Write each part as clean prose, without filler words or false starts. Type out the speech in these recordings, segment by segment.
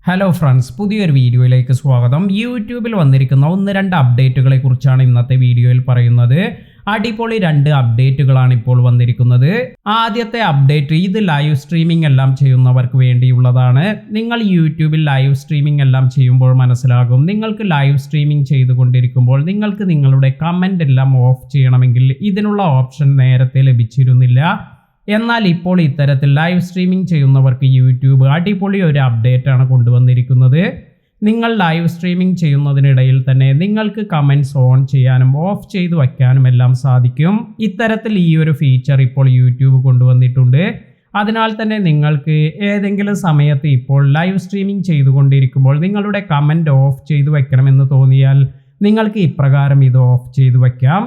Hello friends, പുതിയൊരു വീഡിയോയിലേക്ക് സ്വാഗതം. യൂട്യൂബിൽ വന്നിരിക്കുന്ന ഒന്ന് രണ്ട് അപ്ഡേറ്റുകളെ കുറിച്ചാണ് ഇന്നത്തെ വീഡിയോയിൽ പറയുന്നത്. അടിപൊളി രണ്ട് അപ്ഡേറ്റുകളാണ് ഇപ്പോൾ വന്നിരിക്കുന്നത്. ആദ്യത്തെ അപ്ഡേറ്റ്, ഇത് ലൈവ് സ്ട്രീമിംഗ് എല്ലാം ചെയ്യുന്നവർക്ക് വേണ്ടിയുള്ളതാണ്. നിങ്ങൾ യൂട്യൂബിൽ ലൈവ് സ്ട്രീമിംഗ് എല്ലാം ചെയ്യുമ്പോൾ മനസ്സിലാകും, നിങ്ങൾക്ക് ലൈവ് സ്ട്രീമിംഗ് ചെയ്തുകൊണ്ടിരിക്കുമ്പോൾ നിങ്ങൾക്ക് നിങ്ങളുടെ കമൻ്റ് എല്ലാം ഓഫ് ചെയ്യണമെങ്കിൽ ഇതിനുള്ള ഓപ്ഷൻ നേരത്തെ ലഭിച്ചിരുന്നില്ല. എന്നാൽ ഇപ്പോൾ ഇത്തരത്തിൽ ലൈവ് സ്ട്രീമിംഗ് ചെയ്യുന്നവർക്ക് യൂട്യൂബ് അടിപൊളി ഒരു അപ്ഡേറ്റ് ആണ് കൊണ്ടുവന്നിരിക്കുന്നത്. നിങ്ങൾ ലൈവ് സ്ട്രീമിംഗ് ചെയ്യുന്നതിനിടയിൽ തന്നെ നിങ്ങൾക്ക് കമൻറ്റ്സ് ഓൺ ചെയ്യാനും ഓഫ് ചെയ്ത് വയ്ക്കാനും എല്ലാം സാധിക്കും. ഇത്തരത്തിൽ ഈ ഒരു ഫീച്ചർ ഇപ്പോൾ യൂട്യൂബ് കൊണ്ടുവന്നിട്ടുണ്ട്. അതിനാൽ തന്നെ നിങ്ങൾക്ക് ഏതെങ്കിലും സമയത്ത് ഇപ്പോൾ ലൈവ് സ്ട്രീമിംഗ് ചെയ്തുകൊണ്ടിരിക്കുമ്പോൾ നിങ്ങളുടെ കമൻറ്റ് ഓഫ് ചെയ്ത് വയ്ക്കണമെന്ന് തോന്നിയാൽ നിങ്ങൾക്ക് ഇപ്രകാരം ഇത് ഓഫ് ചെയ്ത് വയ്ക്കാം.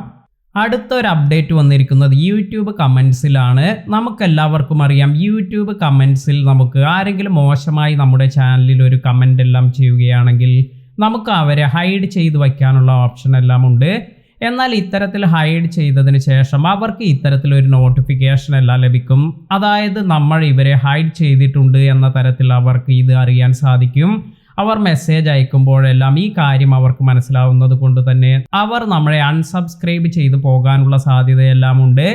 അടുത്തൊരു അപ്ഡേറ്റ് വന്നിരിക്കുന്നത് യൂട്യൂബ് കമൻസിലാണ്. നമുക്കെല്ലാവർക്കും അറിയാം, യൂട്യൂബ് കമൻസിൽ നമുക്ക് ആരെങ്കിലും മോശമായി നമ്മുടെ ചാനലിൽ ഒരു കമൻ്റ് എല്ലാം ചെയ്യുകയാണെങ്കിൽ നമുക്ക് അവരെ ഹൈഡ് ചെയ്ത് വയ്ക്കാനുള്ള ഓപ്ഷൻ എല്ലാം ഉണ്ട്. എന്നാൽ ഇത്തരത്തിൽ ഹൈഡ് ചെയ്തതിന് ശേഷം അവർക്ക് ഇത്തരത്തിലൊരു നോട്ടിഫിക്കേഷൻ എല്ലാം ലഭിക്കും. അതായത് നമ്മൾ ഇവരെ ഹൈഡ് ചെയ്തിട്ടുണ്ട് എന്ന തരത്തിൽ അവർക്ക് ഇത് അറിയാൻ സാധിക്കും. അവർ മെസ്സേജ് അയക്കുമ്പോഴെല്ലാം ഈ കാര്യം അവർക്ക് മനസ്സിലാവുന്നത് കൊണ്ട് തന്നെ അവർ നമ്മളെ അൺസബ്സ്ക്രൈബ് ചെയ്ത് പോകാനുള്ള സാധ്യതയെല്ലാം ഉണ്ട്.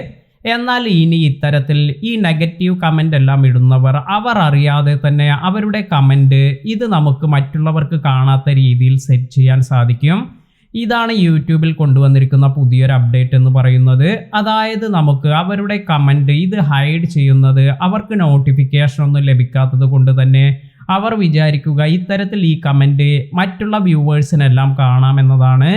എന്നാൽ ഇനി ഇത്തരത്തിൽ ഈ നെഗറ്റീവ് കമൻ്റ് എല്ലാം ഇടുന്നവർ അവർ അറിയാതെ തന്നെ അവരുടെ കമൻ്റ് ഇത് നമുക്ക് മറ്റുള്ളവർക്ക് കാണാത്ത രീതിയിൽ സെറ്റ് ചെയ്യാൻ സാധിക്കും. ഇതാണ് യൂട്യൂബിൽ കൊണ്ടുവന്നിരിക്കുന്ന പുതിയൊരു അപ്ഡേറ്റ് എന്ന് പറയുന്നത്. അതായത് നമുക്ക് അവരുടെ കമൻ്റ് ഇത് ഹൈഡ് ചെയ്യുന്നത് അവർക്ക് നോട്ടിഫിക്കേഷൻ ഒന്നും ലഭിക്കാത്തത് കൊണ്ട് തന്നെ അവർ വിചാരിക്കുക ഇത്തരത്തിൽ ഈ കമൻറ്റ് മറ്റുള്ള വ്യൂവേഴ്സിനെല്ലാം കാണാമെന്നതാണ്.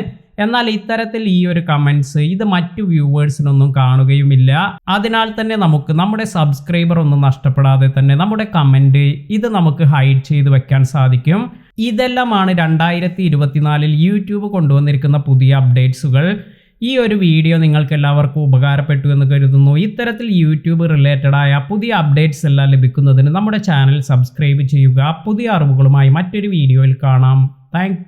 എന്നാൽ ഇത്തരത്തിൽ ഈ ഒരു കമൻറ്റ്സ് ഇത് മറ്റു വ്യൂവേഴ്സിനൊന്നും കാണുകയുമില്ല. അതിനാൽ തന്നെ നമുക്ക് നമ്മുടെ സബ്സ്ക്രൈബർ ഒന്നും നഷ്ടപ്പെടാതെ തന്നെ നമ്മുടെ കമൻറ്റ് ഇത് നമുക്ക് ഹൈഡ് ചെയ്ത് വെക്കാൻ സാധിക്കും. ഇതെല്ലാമാണ് 2024 യൂട്യൂബ് കൊണ്ടുവന്നിരിക്കുന്ന പുതിയ അപ്ഡേറ്റ്സുകൾ. ഈ ഒരു വീഡിയോ നിങ്ങൾക്ക് എല്ലാവർക്കും ഉപകാരപ്പെട്ടു എന്ന് കരുതുന്നു. ഇത്തരത്തിൽ യൂട്യൂബ് റിലേറ്റഡ് ആയ പുതിയ അപ്ഡേറ്റ്സ് എല്ലാം ലഭിക്കുന്നതിന് നമ്മുടെ ചാനൽ സബ്സ്ക്രൈബ് ചെയ്യുക. പുതിയ അറിവുകളുമായി മറ്റൊരു വീഡിയോയിൽ കാണാം. താങ്ക്